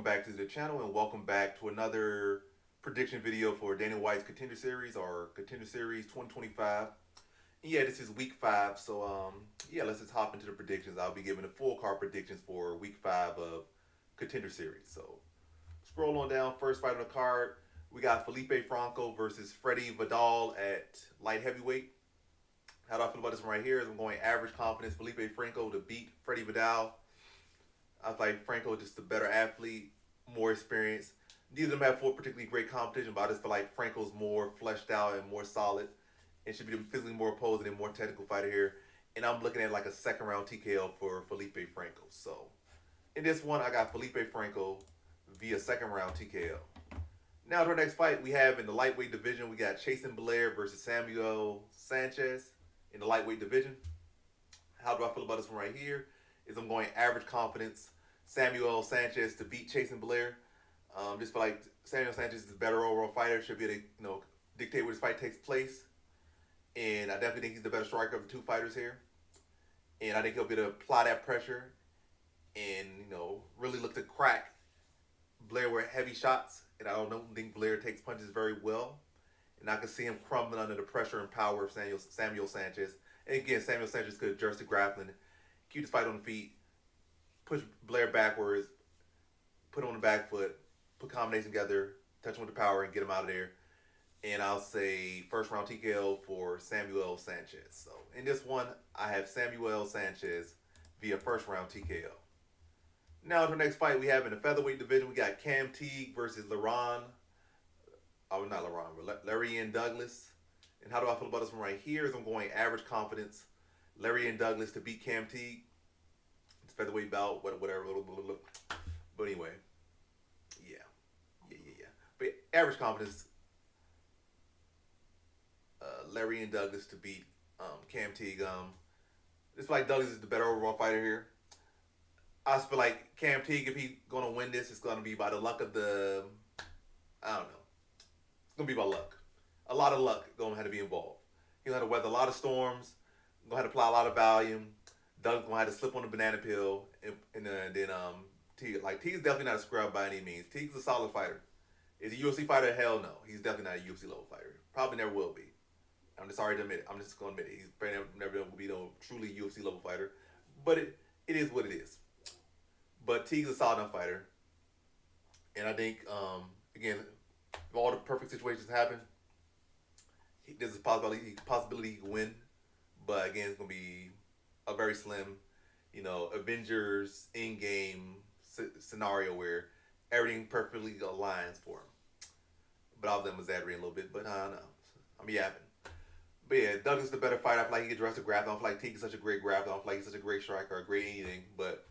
back to the channel and welcome back to another prediction video for Dana White's Contender Series or Contender Series 2025. And yeah, this is week 5, so yeah, let's just hop into the predictions. I'll be giving the full card predictions for week 5 of Contender Series. So scroll on down, first fight on the card, we got Felipe Franco versus Freddie Vidal at light heavyweight. How do I feel about this one right here? Is I'm going average confidence Felipe Franco to beat Freddie Vidal. I feel like Franco is just a better athlete, more experience. Neither of them have particularly great competition, but I just feel like Franco's more fleshed out and more solid and should be physically more opposing and more technical fighter here. And I'm looking at like a second round TKO for Felipe Franco. So in this one, I got Felipe Franco via second round TKO. Now to our next fight, we have in the lightweight division, we got Blair versus Samuel Sanchez in the lightweight division. How do I feel about this one right here? Is I'm going average confidence Samuel Sanchez to beat Blair. Just feel like Samuel Sanchez is a better overall fighter, should be able to dictate where this fight takes place. And I definitely think he's the better striker of the two fighters here. And I think he'll be able to apply that pressure and really look to crack Blair with heavy shots. And I don't think Blair takes punches very well. And I can see him crumbling under the pressure and power of Samuel Sanchez. And again, Samuel Sanchez could adjust to grappling, keep the fight on the feet, push Blair backwards, put him on the back foot, put combination together, touch him with the power, and get him out of there. And I'll say first round TKO for Samuel Sanchez. So in this one, I have Samuel Sanchez via first round TKO. Now to the next fight we have in the featherweight division, we got Teague versus Larry Douglas. And how do I feel about this one right here? Is I'm going average confidence Larry Douglas to beat Teague. It's featherweight bout, whatever. But anyway, yeah. But average confidence Larry Douglas to beat Teague. It's like Douglas is the better overall fighter here. I just feel like Teague, if he's going to win this, it's going to be by the luck of I don't know. It's going to be by luck. A lot of luck going to have to be involved. He'll have to weather a lot of storms, going to have to apply a lot of volume. Douglas going to have to slip on the banana peel. And then Teague. Like, Teague's definitely not a scrub by any means. Teague's a solid fighter. Is he a UFC fighter? Hell no. He's definitely not a UFC level fighter. Probably never will be. I'm just sorry to admit it. I'm just going to admit it. He's probably never will be no truly UFC level fighter. But it is what it is. But Teague's a solid enough fighter. And I think, again, if all the perfect situations happen, there's a possibility he can win. But again, it's going to be a very slim, Avengers in-game scenario where everything perfectly aligns for him. But all of them exaggerating a little bit, but I don't know. I'm yapping. But yeah, Douglas is the better fighter. I feel like he can address the grappling. I don't feel like Teague is such a great grappler. I don't feel like he's such a great striker or great anything. But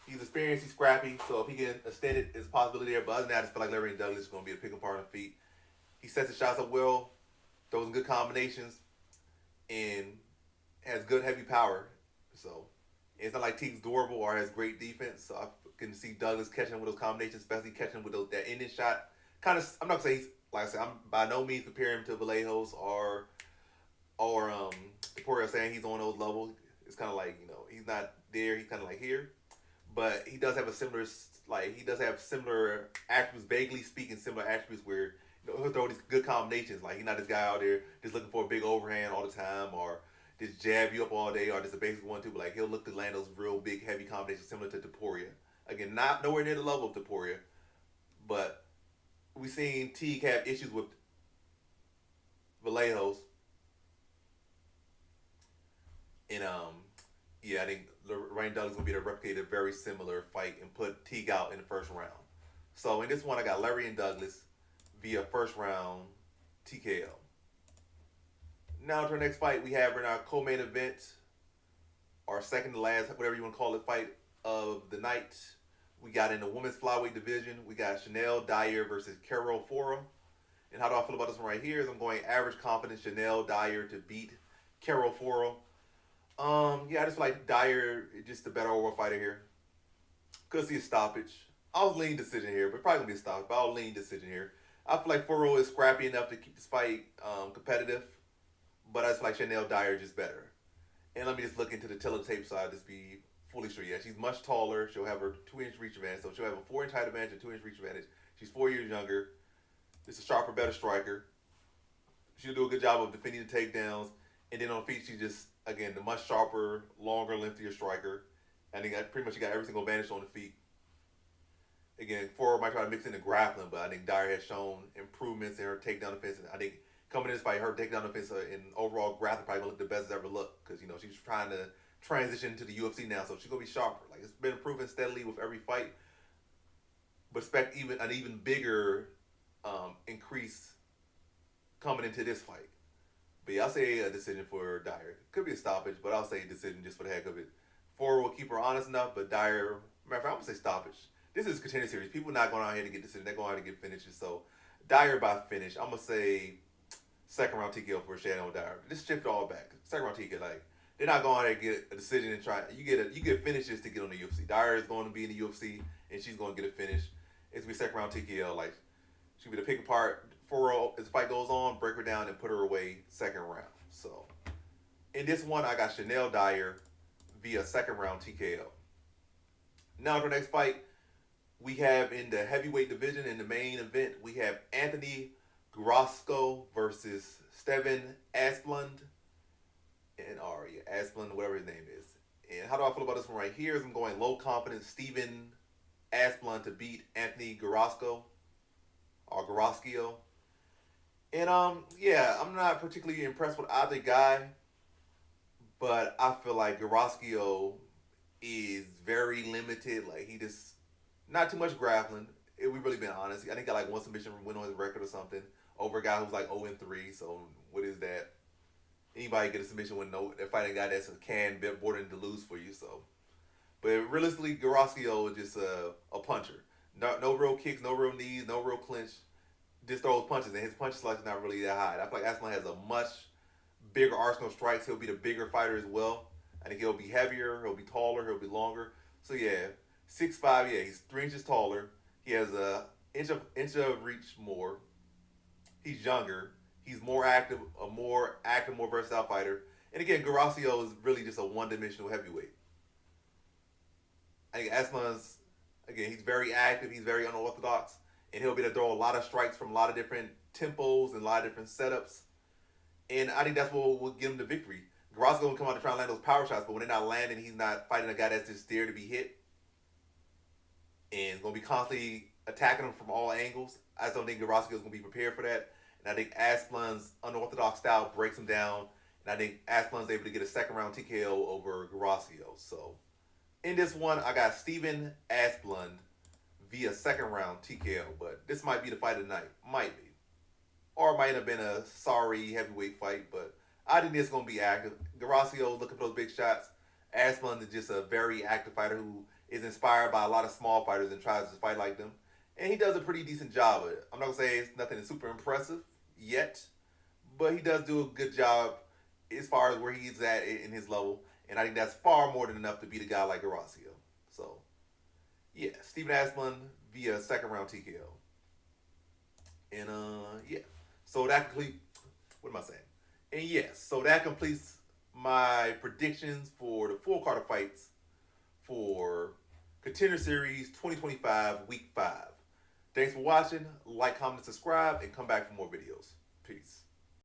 he's experienced, he's scrappy. So if he can extend it, there's a possibility there. But other than that, I just feel like Larry Douglas is going to be a pick apart on the feet. He sets his shots up well, throws in good combinations, and has good heavy power. So it's not like Teague's durable or has great defense. So I can see Douglas catching him with those combinations, especially catching him with that ending shot. I'm not going to say he's, like I said, I'm by no means comparing him to Vallejos or Topuria, saying he's on those levels. It's kind of like, he's not there, he's kind of like here. But he does have similar attributes, vaguely speaking, similar attributes where he'll throw these good combinations. Like, he's not this guy out there just looking for a big overhand all the time or just jab you up all day or just a basic 1-2. But like, he'll look to land those real big, heavy combinations similar to Topuria. Again, not nowhere near the level of Topuria, but we've seen Teague have issues with Vallejos. And I think Larry Douglas is going to be able to replicate a very similar fight and put Teague out in the first round. So in this one, I got Larry Douglas via first round TKO. Now to our next fight, we have in our co-main event, our second to last, whatever you want to call it, fight of the night. We got in the women's flyweight division, we got Dyer versus Foro. And how do I feel about this one right here? Is I'm going average confidence Dyer to beat Foro. I just feel like Dyer is just the better overall fighter here. Could see a stoppage. I was leaning decision here, but probably gonna be a stoppage. But I'll lean decision here. I feel like Foro is scrappy enough to keep this fight competitive, but I just feel like Dyer is just better. And let me just look into the teletape so I just be fully sure. Yeah, she's much taller. She'll have her 2-inch reach advantage. So she'll have a 4-inch height advantage and 2-inch reach advantage. She's 4 years younger. It's a sharper, better striker. She'll do a good job of defending the takedowns. And then on feet, she's just, again, the much sharper, longer, lengthier striker. I think pretty much she got every single advantage on the feet. Again, Foro might try to mix in the grappling, but I think Dyer has shown improvements in her takedown defense. And I think coming in this fight, her takedown defense in overall grappling probably going to look the best it's ever looked. Because, you know, she's trying to transition to the UFC now, so she's going to be sharper. Like, it's been improving steadily with every fight. But expect an even bigger increase coming into this fight. But yeah, I'll say a decision for Dyer. Could be a stoppage, but I'll say a decision just for the heck of it. Foro will keep her honest enough, but Dyer, matter of fact, I'm going to say stoppage. This is a Contender series. People are not going out here to get decisions. They're going out here to get finishes. So Dyer by finish. I'm going to say second round TKO for Shannon Dyer. Just shift all back. Second round TKO. Like, they're not going out there to get a decision and try. You get finishes to get on the UFC. Dyer is going to be in the UFC, and she's going to get a finish. It's going to be second round TKO. Like, she'll be the pick apart. Foro, as the fight goes on, break her down and put her away second round. So in this one, I got Chanel Dyer via second round TKO. Now to the next fight. We have in the heavyweight division, in the main event, we have Anthony Guarascio versus Steven Asplund. And Asplund, whatever his name is. And how do I feel about this one right here? I'm going low confidence Steven Asplund to beat Anthony Guarascio. Or Guarascio. And yeah, I'm not particularly impressed with either guy. But I feel like Guarascio is very limited. Like, he just not too much grappling. If we really been honest, I think got like one submission win on his record or something over a guy who's like 0-3. So what is that? Anybody get a submission with fighting a guy that's a can bordering to lose for you. So, but realistically, Guarascio is just a puncher. No real kicks, no real knees, no real clinch. Just throws punches, and his punch selection not really that high. I feel like Asplund has a much bigger arsenal of strikes. He'll be the bigger fighter as well. I think he'll be heavier, he'll be taller, he'll be longer. So yeah. 6'5", yeah, he's 3 inches taller. He has a inch of reach more. He's younger. He's more active, more versatile fighter. And again, Guarascio is really just a one-dimensional heavyweight. I think Asplund's, again, he's very active. He's very unorthodox. And he'll be able to throw a lot of strikes from a lot of different tempos and a lot of different setups. And I think that's what will get him the victory. Guarascio will come out to try and land those power shots, but when they're not landing, he's not fighting a guy that's just there to be hit. And going to be constantly attacking him from all angles. I just don't think Guarascio is going to be prepared for that. And I think Asplund's unorthodox style breaks him down. And I think Asplund's able to get a second round TKO over Guarascio. So in this one, I got Steven Asplund via second round TKO. But this might be the fight of the night. Might be. Or it might have been a sorry heavyweight fight. But I think this is going to be active. Guarascio looking for those big shots. Asplund is just a very active fighter who is inspired by a lot of small fighters and tries to fight like them. And he does a pretty decent job of it. I'm not going to say it's nothing super impressive yet, but he does do a good job as far as where he's at in his level. And I think that's far more than enough to beat a guy like Guarascio. So, yeah, Steven Asplund via second round TKO. And, yeah. So that completes, what am I saying? And, yes, so that completes my predictions for the full card of fights for Contender Series 2025 Week 5. Thanks for watching. Like, comment, and subscribe, and come back for more videos. Peace.